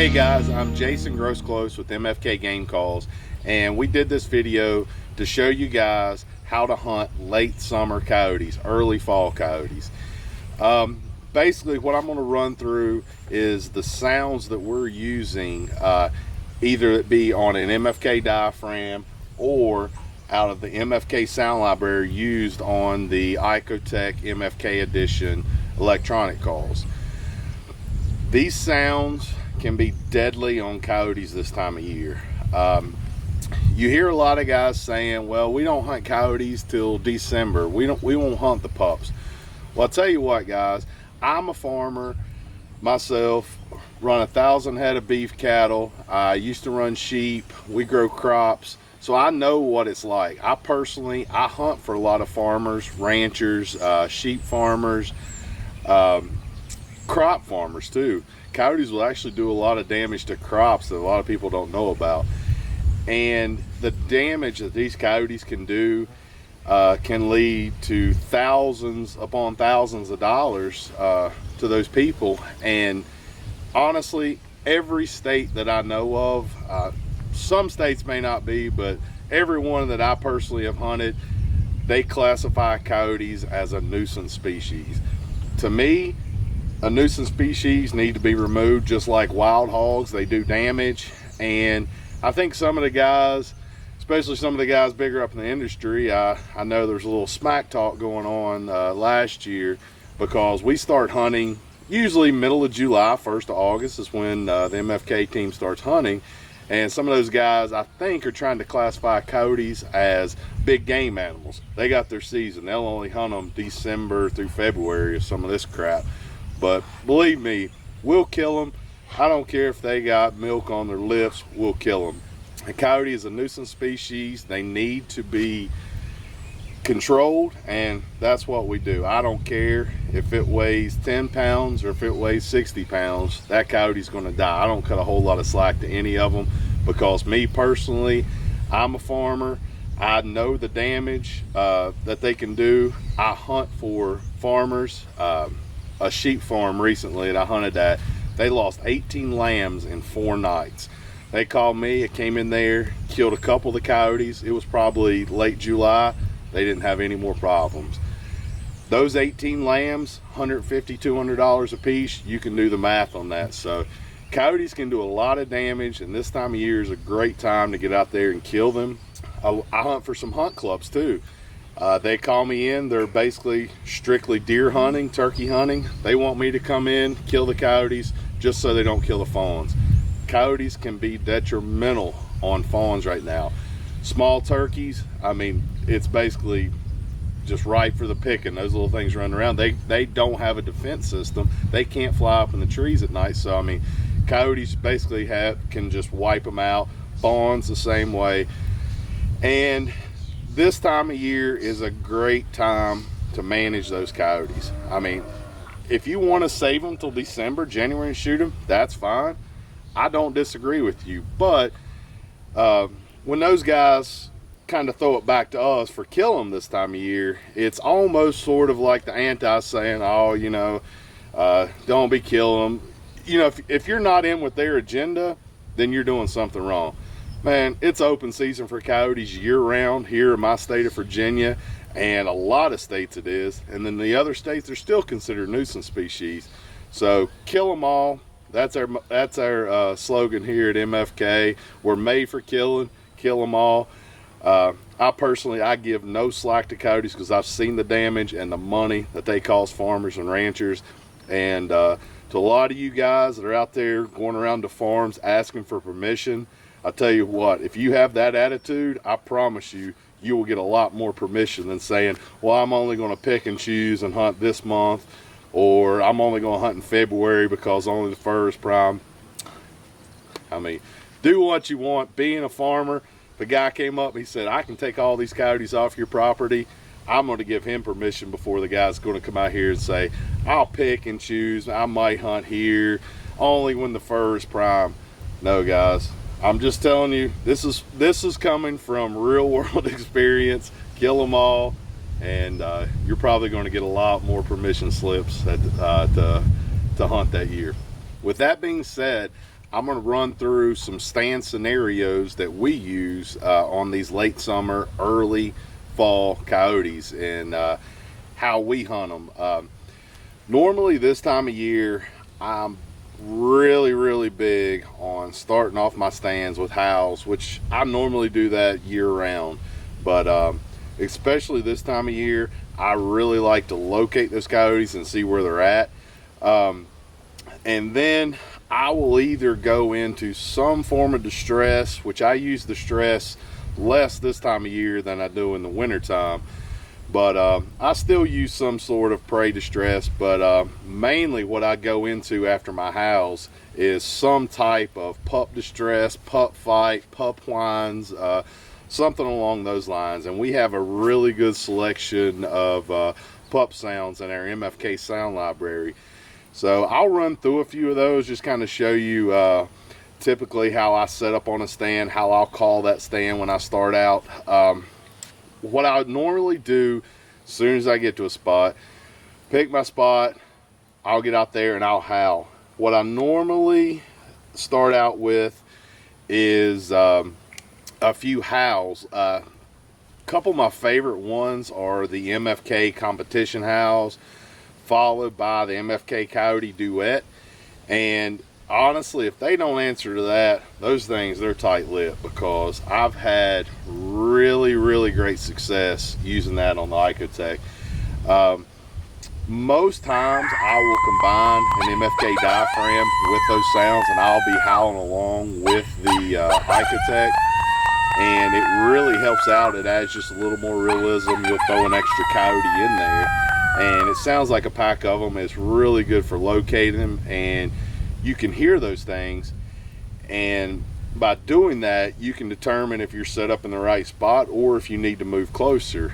Hey guys, I'm Jason Grossclose with MFK Game Calls, and we did this video to show you guys how to hunt late summer coyotes, early fall coyotes. Basically what I'm going to run through is the sounds that we're using, either it be on an MFK diaphragm or out of the MFK sound library used on the Icotech MFK edition electronic calls. These sounds can be deadly on coyotes this time of year. You hear a lot of guys saying, well, we don't hunt coyotes till December. We won't hunt the pups. Well, I'll tell you what, guys, I'm a farmer myself, run 1,000 head of beef cattle. I used to run sheep. We grow crops, so I know what it's like. I hunt for a lot of farmers, ranchers, sheep farmers, crop farmers too. Coyotes will actually do a lot of damage to crops that a lot of people don't know about, and the damage that these coyotes can do can lead to thousands upon thousands of dollars to those people. And honestly, every state that I know of, some states may not be, but every one that I personally have hunted, they classify coyotes as a nuisance species. To me, a nuisance species need to be removed just like wild hogs. They do damage, and I think some of the guys, especially some of the guys bigger up in the industry, I know there's a little smack talk going on last year, because we start hunting usually middle of July, 1st of August is when the MFK team starts hunting, and some of those guys I think are trying to classify coyotes as big game animals. They got their season. They'll only hunt them December through February or some of this crap. But believe me, we'll kill them. I don't care if they got milk on their lips, we'll kill them. A coyote is a nuisance species. They need to be controlled, and that's what we do. I don't care if it weighs 10 pounds or if it weighs 60 pounds, that coyote's gonna die. I don't cut a whole lot of slack to any of them, because me personally, I'm a farmer. I know the damage that they can do. I hunt for farmers. A sheep farm recently that I hunted at, they lost 18 lambs in 4 nights. They called me. I came in there, killed a couple of the coyotes. It was probably late July. They didn't have any more problems. Those 18 lambs, $150, $200 a piece. You can do the math on that. So coyotes can do a lot of damage, and this time of year is a great time to get out there and kill them. I hunt for some hunt clubs too. They call me in. They're basically strictly deer hunting, turkey hunting. They want me to come in, kill the coyotes, just so they don't kill the fawns. Coyotes can be detrimental on fawns right now. Small turkeys, I mean, it's basically just right for the picking. Those little things running around, they don't have a defense system. They can't fly up in the trees at night. So I mean, coyotes basically can just wipe them out. Fawns the same way. And this time of year is a great time to manage those coyotes. I mean, if you want to save them till December, January, and shoot them, that's fine. I don't disagree with you. But when those guys kind of throw it back to us for killing them this time of year, it's almost sort of like the anti saying, oh, you know, don't be killing them. You know, if you're not in with their agenda, then you're doing something wrong. Man, it's open season for coyotes year-round here in my state of Virginia, and a lot of states it is. And then the other states are still considered nuisance species. So kill them all. That's our slogan here at MFK. We're made for killing. Kill them all. I give no slack to coyotes, because I've seen the damage and the money that they cost farmers and ranchers. And to a lot of you guys that are out there going around to farms asking for permission, I tell you what, if you have that attitude, I promise you, you will get a lot more permission than saying, well, I'm only going to pick and choose and hunt this month, or I'm only going to hunt in February because only the fur is prime. I mean, do what you want. Being a farmer, if a guy came up and he said, I can take all these coyotes off your property, I'm going to give him permission before the guy's going to come out here and say, I'll pick and choose. I might hunt here only when the fur is prime. No, guys. I'm just telling you, this is coming from real world experience. Kill them all, and you're probably going to get a lot more permission slips to hunt that year. With that being said, I'm going to run through some stand scenarios that we use on these late summer, early fall coyotes, and how we hunt them. Normally this time of year, I'm really big on starting off my stands with howls, which I normally do that year round, but especially this time of year, I really like to locate those coyotes and see where they're at. And then I will either go into some form of distress, which I use distress less this time of year than I do in the winter time, but I still use some sort of prey distress. But mainly what I go into after my howls is some type of pup distress, pup fight, pup whines, something along those lines. And we have a really good selection of pup sounds in our MFK sound library. So I'll run through a few of those, just kind of show you typically how I set up on a stand, how I'll call that stand when I start out. What I would normally do as soon as I get to a spot, pick my spot, I'll get out there and I'll howl. What I normally start out with is a few howls. A couple of my favorite ones are the MFK competition howls, followed by the MFK Coyote Duet. And honestly, if they don't answer to that, those things, they're tight-lipped, because I've had really great success using that on the Icotech. Most times I will combine an MFK diaphragm with those sounds, and I'll be howling along with the Icotech, and it really helps out. It adds just a little more realism. You'll throw an extra coyote in there, and it sounds like a pack of them. It's really good for locating them, and you can hear those things, and by doing that you can determine if you're set up in the right spot or if you need to move closer.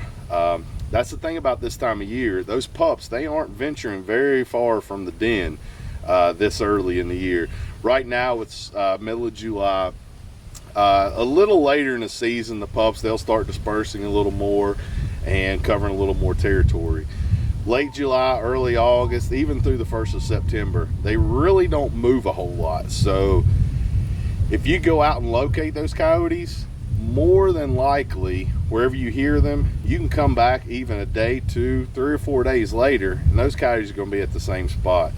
That's the thing about this time of year. Those pups, they aren't venturing very far from the den this early in the year. Right now it's middle of July. A little later in the season, the pups, they'll start dispersing a little more and covering a little more territory. Late July, early August, even through the 1st of September, they really don't move a whole lot. So if you go out and locate those coyotes, more than likely, wherever you hear them, you can come back even a day, 2, 3 or 4 days later, and those coyotes are going to be at the same spot.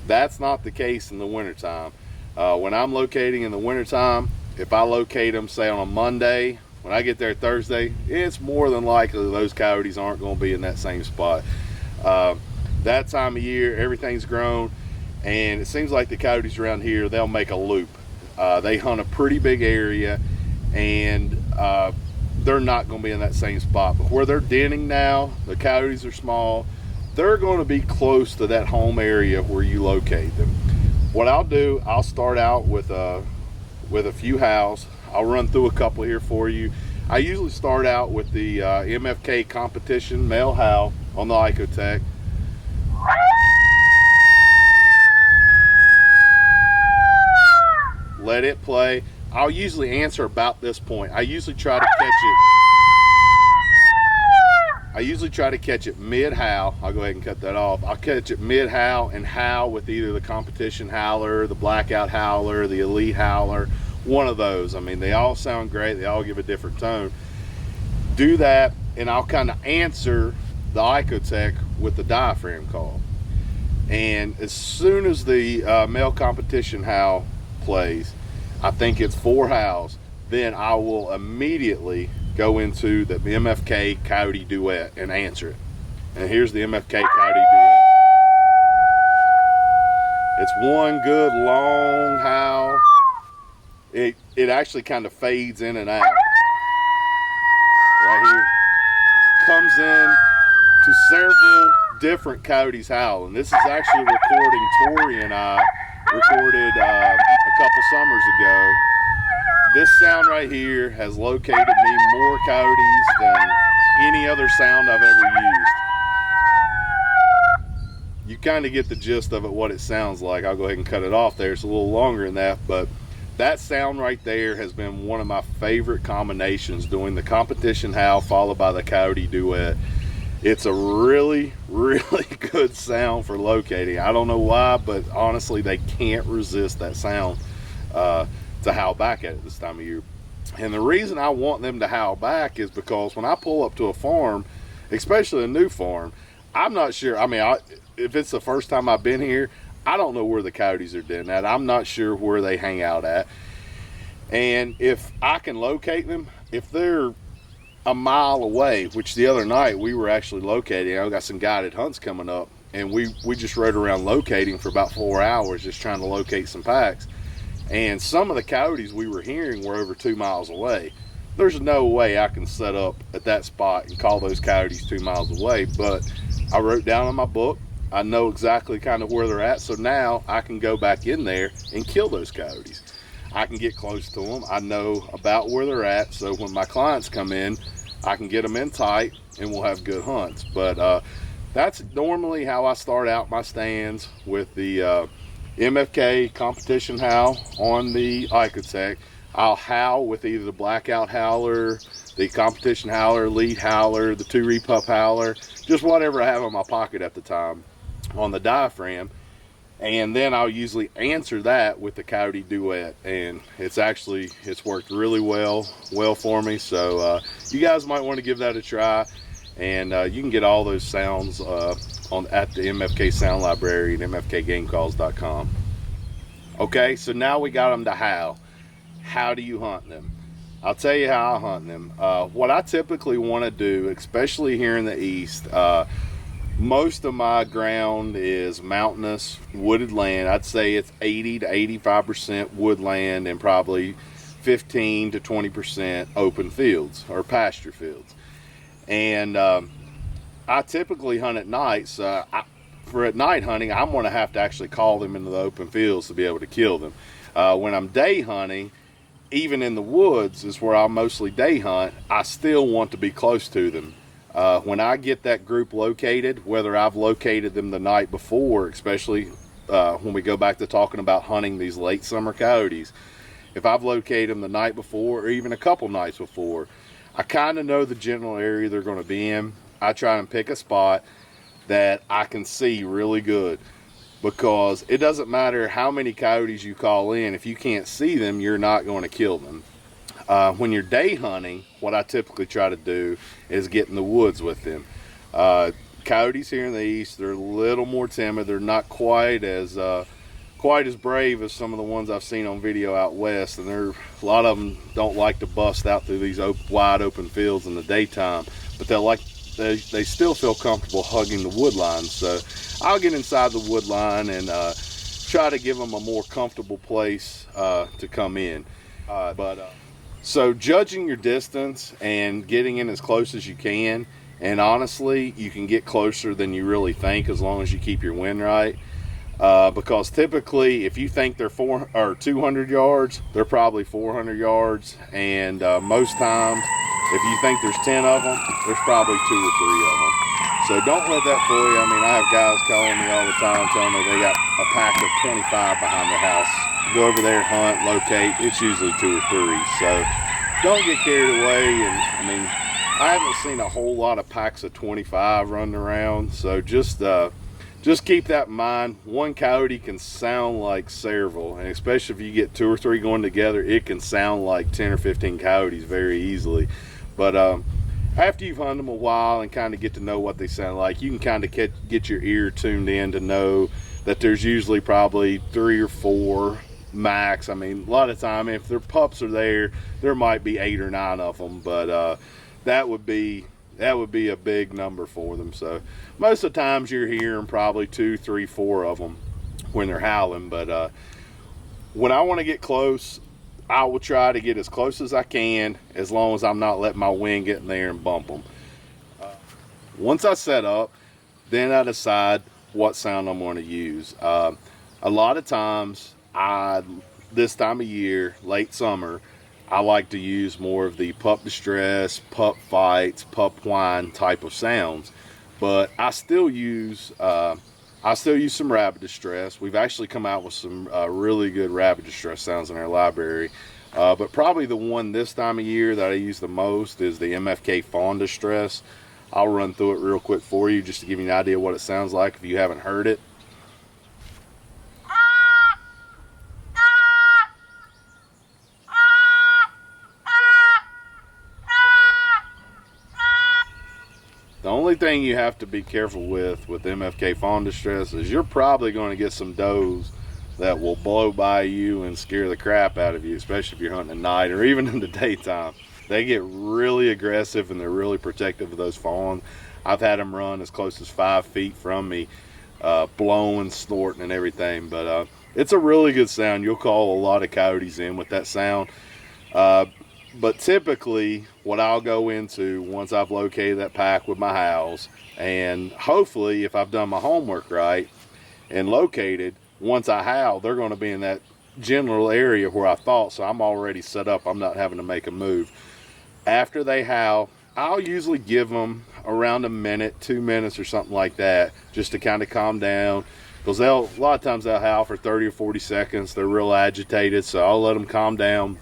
That's not the case in the wintertime. When I'm locating in the wintertime, if I locate them, say on a Monday, when I get there Thursday, it's more than likely those coyotes aren't going to be in that same spot. That time of year, everything's grown, and it seems like the coyotes around here, they'll make a loop. They hunt a pretty big area, and they're not going to be in that same spot. But where they're denning now, the coyotes are small. They're going to be close to that home area where you locate them. What I'll do, I'll start out with a few howls. I'll run through a couple here for you. I usually start out with the MFK competition male howl on the Icotech. Let it play. I'll usually answer about this point. I usually try to catch it mid howl. I'll go ahead and cut that off. I'll catch it mid howl and howl with either the competition howler, the blackout howler, the elite howler, one of those. I mean, they all sound great. They all give a different tone. Do that, and I'll kind of answer the Icotech with the diaphragm call. And as soon as the male competition howl plays, I think it's 4 howls, then I will immediately go into the MFK Coyote Duet and answer it. And here's the MFK Coyote Duet. It's one good long howl. It actually kind of fades in and out. Right here. Comes in to several different coyotes howl. And this is actually a recording Tori and I recorded a couple summers ago. This sound right here has located me more coyotes than any other sound I've ever used. You kind of get the gist of it, what it sounds like. I'll go ahead and cut it off there. It's a little longer than that, but that sound right there has been one of my favorite combinations, doing the competition howl followed by the Coyote Duet. It's a really good sound for locating. I don't know why, but honestly, they can't resist that sound. to howl back at it this time of year. And the reason I want them to howl back is because when I pull up to a farm, especially a new farm, I'm not sure. I mean, if it's the first time I've been here, I don't know where the coyotes are den at. I'm not sure where they hang out at. And if I can locate them, if they're a mile away, which the other night we were actually locating, I got some guided hunts coming up, and we just rode around locating for about 4 hours, just trying to locate some packs. And some of the coyotes we were hearing were over 2 miles away. There's no way I can set up at that spot and call those coyotes 2 miles away, but I wrote down in my book, I know exactly kind of where they're at, so now I can go back in there and kill those coyotes. I can get close to them. I know about where they're at, so when my clients come in, I can get them in tight and we'll have good hunts. But that's normally how I start out my stands with the MFK competition howl on the Icotec. I'll howl with either the blackout howler, the competition howler, lead howler, the 2-repup howler, just whatever I have in my pocket at the time on the diaphragm. And then I'll usually answer that with the coyote duet, and it's worked really well for me. So you guys might want to give that a try, and you can get all those sounds at the MFK Sound Library at mfkgamecalls.com. Okay, so now we got them to howl. How do you hunt them? I'll tell you how I hunt them. What I typically want to do, especially here in the East, most of my ground is mountainous, wooded land. I'd say it's 80 to 85% woodland and probably 15 to 20% open fields or pasture fields. And I typically hunt at night, so for at night hunting, I'm going to have to actually call them into the open fields to be able to kill them. When I'm day hunting, even in the woods is where I mostly day hunt, I still want to be close to them. When I get that group located, whether I've located them the night before, especially when we go back to talking about hunting these late summer coyotes, if I've located them the night before or even a couple nights before, I kind of know the general area they're going to be in. I try and pick a spot that I can see really good, because it doesn't matter how many coyotes you call in. If you can't see them, you're not going to kill them. When you're day hunting, what I typically try to do is get in the woods with them. Coyotes here in the East, they're a little more timid. They're not quite as brave as some of the ones I've seen on video out west, and a lot of them don't like to bust out through these wide open fields in the daytime, but they still feel comfortable hugging the wood line. So I'll get inside the wood line and try to give them a more comfortable place to come in. So judging your distance and getting in as close as you can, and honestly, you can get closer than you really think as long as you keep your wind right. Because typically, if you think they're 200 yards, they're probably 400 yards, and most times, if you think there's 10 of them, there's probably 2 or 3 of them. So don't let that fool you. I mean, I have guys calling me all the time telling me they got a pack of 25 behind their house. Go over there, hunt, locate. It's usually 2 or 3. So don't get carried away. And I mean, I haven't seen a whole lot of packs of 25 running around. So just keep that in mind. One coyote can sound like several, and especially if you get 2 or 3 going together, it can sound like 10 or 15 coyotes very easily. But after you've hunted them a while and kind of get to know what they sound like, you can kind of get your ear tuned in to know that there's usually probably 3 or 4 max. I mean, a lot of time, if their pups are there might be 8 or 9 of them, but that would be a big number for them. So most of the times you're hearing probably 2, 3, 4 of them when they're howling. But when I want to get close, I will try to get as close as I can, as long as I'm not letting my wind get in there and bump them. Once I set up, then I decide what sound I'm going to use. A lot of times, this time of year, late summer, I like to use more of the pup distress, pup fights, pup whine type of sounds. But I still use some rabbit distress. We've actually come out with some really good rabbit distress sounds in our library. But probably the one this time of year that I use the most is the MFK fawn distress. I'll run through it real quick for you just to give you an idea what it sounds like if you haven't heard it. only thing you have to be careful with MFK fawn distress is you're probably going to get some does that will blow by you and scare the crap out of you, especially if you're hunting at night or even in the daytime. They get really aggressive and they're really protective of those fawns. I've had them run as close as 5 feet from me, blowing, snorting, and everything. But it's a really good sound. You'll call a lot of coyotes in with that sound. But typically, what I'll go into once I've located that pack with my howls, and hopefully, if I've done my homework right and located, once I howl, they're going to be in that general area where I thought, so I'm already set up. I'm not having to make a move. After they howl, I'll usually give them around a minute, 2 minutes or something like that, just to kind of calm down, because a lot of times they'll howl for 30 or 40 seconds. They're real agitated, so I'll let them calm down.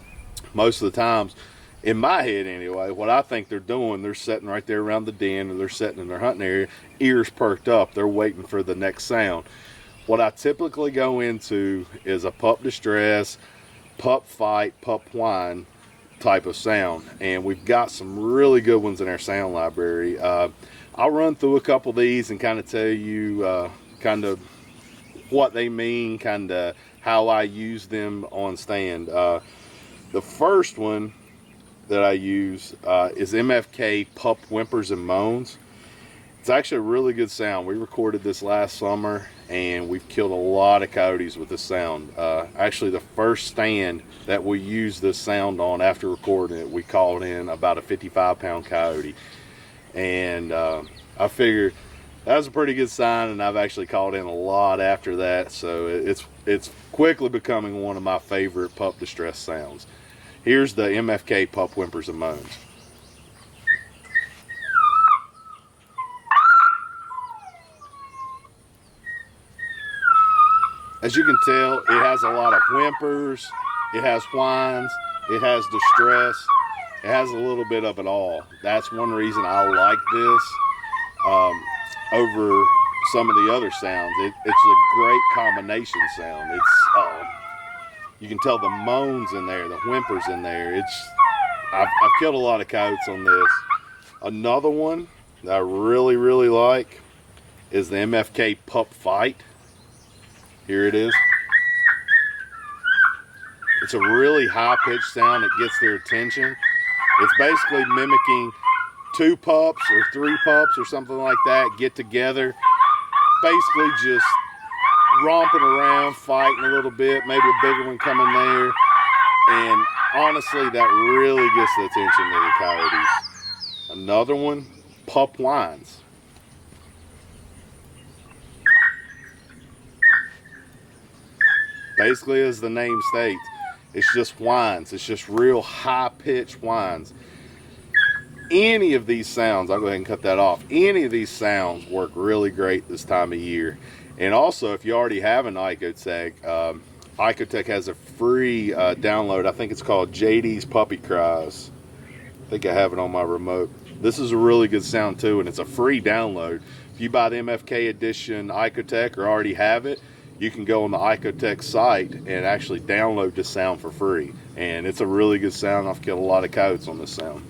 Most of the times, in my head anyway, what I think they're doing, they're sitting right there around the den, or they're sitting in their hunting area, ears perked up. They're waiting for the next sound. What I typically go into is a pup distress, pup fight, pup whine type of sound, and we've got some really good ones in our sound library. I'll run through a couple of these and kind of tell you kind of what they mean, kind of how I use them on stand. The first one that I use is MFK Pup Whimpers and Moans. It's actually a really good sound. We recorded this last summer and we've killed a lot of coyotes with this sound. Actually, the first stand that we used this sound on after recording it, we called in about a 55-pound coyote. And I figured that was a pretty good sign, and I've actually called in a lot after that. So it's quickly becoming one of my favorite pup distress sounds. Here's the MFK Pup Whimpers and Moans. As you can tell, it has a lot of whimpers, it has whines, it has distress, it has a little bit of it all. That's one reason I like this over some of the other sounds. It's a great combination sound. You can tell the moans in there, the whimpers in there. I've killed a lot of coyotes on this. Another one that I really, really like is the MFK Pup Fight. Here it is. It's a really high-pitched sound that gets their attention. It's basically mimicking 2 pups or 3 pups or something like that get together, basically just romping around, fighting a little bit, maybe a bigger one coming there, and honestly, that really gets the attention of the coyotes. Another one, Pup Whines. Basically, as the name states, it's just whines. It's just real high-pitched whines. Any of these sounds, I'll go ahead and cut that off. Any of these sounds work really great this time of year. And also, if you already have an Icotec, Icotec has a free download. I think it's called JD's Puppy Cries. I think I have it on my remote. This is a really good sound too, and it's a free download. If you buy the MFK edition Icotec or already have it, you can go on the Icotec site and actually download this sound for free. And it's a really good sound. I've killed a lot of coyotes on this sound.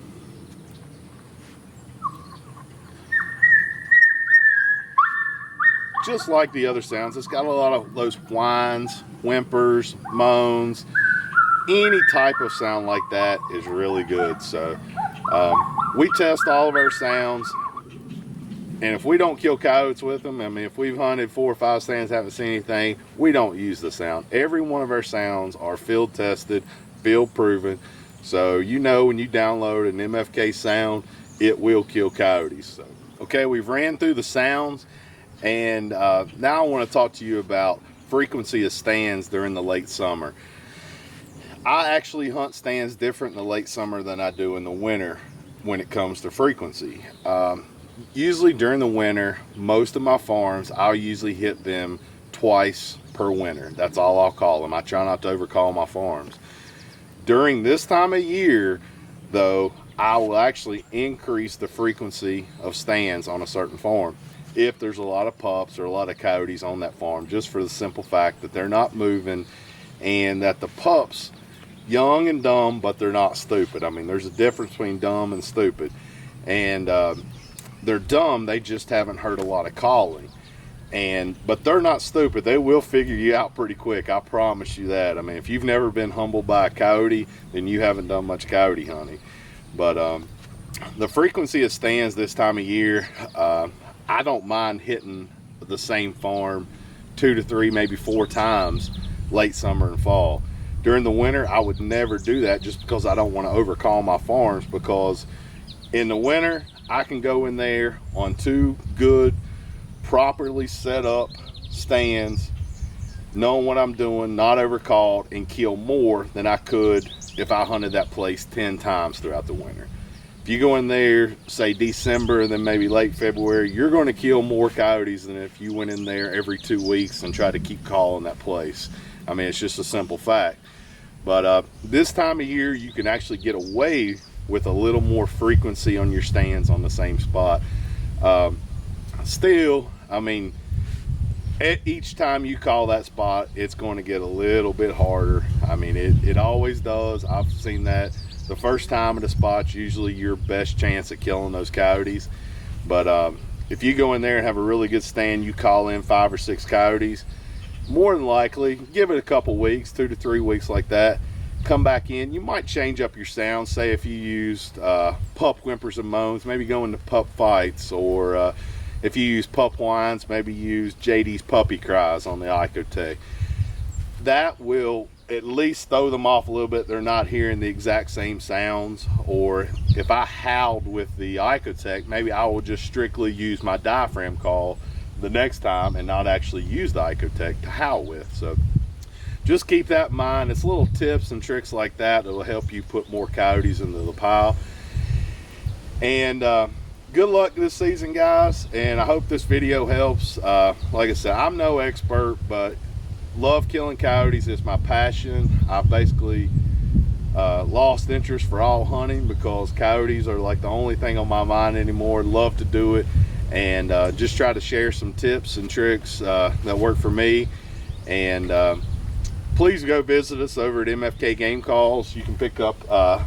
Just like the other sounds, it's got a lot of those whines, whimpers, moans. Any type of sound like that is really good. So we test all of our sounds, and if we don't kill coyotes with them, I mean, if we've hunted 4 or 5 stands, haven't seen anything, we don't use the sound. Every one of our sounds are field tested, field proven. So you know when you download an MFK sound, it will kill coyotes. So, okay, we've ran through the sounds, and now I want to talk to you about frequency of stands during the late summer. I actually hunt stands different in the late summer than I do in the winter when it comes to frequency. Usually during the winter, most of my farms, I'll usually hit them twice per winter. That's all I'll call them. I try not to overcall my farms. During this time of year, though, I will actually increase the frequency of stands on a certain farm if there's a lot of pups or a lot of coyotes on that farm, just for the simple fact that they're not moving and that the pups, young and dumb, but they're not stupid. I mean, there's a difference between dumb and stupid. And they're dumb, they just haven't heard a lot of calling. But they're not stupid. They will figure you out pretty quick. I promise you that. I mean, if you've never been humbled by a coyote, then you haven't done much coyote hunting. But the frequency of stands this time of year, I don't mind hitting the same farm 2 to 3, maybe 4 times late summer and fall. During the winter, I would never do that, just because I don't want to overcall my farms, because in the winter, I can go in there on 2 good, properly set up stands, knowing what I'm doing, not overcalled, and kill more than I could if I hunted that place 10 times throughout the winter. If you go in there, say December and then maybe late February, you're going to kill more coyotes than if you went in there every 2 weeks and tried to keep calling that place. I mean, it's just a simple fact. But this time of year, you can actually get away with a little more frequency on your stands on the same spot. Still, I mean, each time you call that spot, it's going to get a little bit harder. I mean, it always does. I've seen that. The first time at a spot's usually your best chance at killing those coyotes. But if you go in there and have a really good stand, you call in 5 or 6 coyotes, more than likely, give it a couple weeks, 2 to 3 weeks like that, come back in. You might change up your sound. Say if you used pup whimpers and moans, maybe go into pup fights, or if you use pup whines, maybe use JD's puppy cries on the Icotech. That will at least throw them off a little bit. They're not hearing the exact same sounds. Or if I howled with the Icotech, maybe I will just strictly use my diaphragm call the next time and not actually use the Icotech to howl with. So just keep that in mind. It's little tips and tricks like that will help you put more coyotes into the pile. And good luck this season, guys, and I hope this video helps. Like I said, I'm no expert, but love killing coyotes. It's my passion. I basically lost interest for all hunting because coyotes are like the only thing on my mind anymore. Love to do it, and just try to share some tips and tricks that work for me. And please go visit us over at MFK Game Calls. You can pick up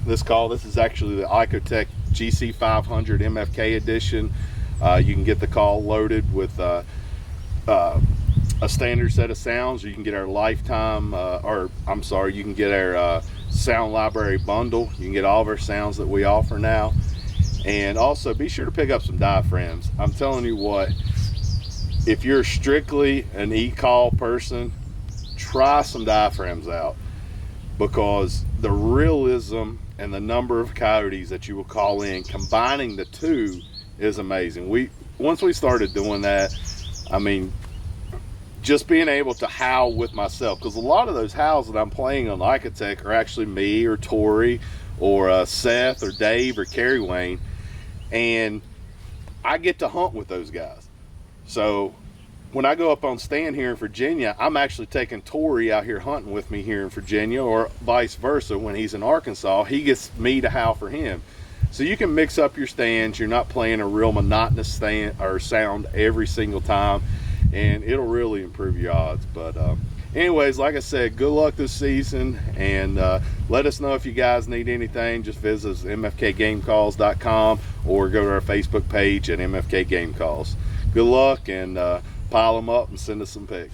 this call. This is actually the Icotech GC500 MFK edition. You can get the call loaded with a standard set of sounds, or you can get our lifetime, you can get our sound library bundle. You can get all of our sounds that we offer now. And also be sure to pick up some diaphragms. I'm telling you what, if you're strictly an e-call person, try some diaphragms out, because the realism and the number of coyotes that you will call in, combining the two, is amazing. Once we started doing that, I mean, just being able to howl with myself, because a lot of those howls that I'm playing on the Icotech are actually me or Tori or Seth or Dave or Kerry Wayne, and I get to hunt with those guys. So when I go up on stand here in Virginia, I'm actually taking Tori out here hunting with me here in Virginia, or vice versa. When he's in Arkansas, he gets me to howl for him. So you can mix up your stands. You're not playing a real monotonous stand or sound every single time, and it'll really improve your odds. But anyways, like I said, good luck this season, and let us know if you guys need anything. Just visit us at mfkgamecalls.com or go to our Facebook page at MFK Game Calls. Good luck, and pile them up and send us some pics.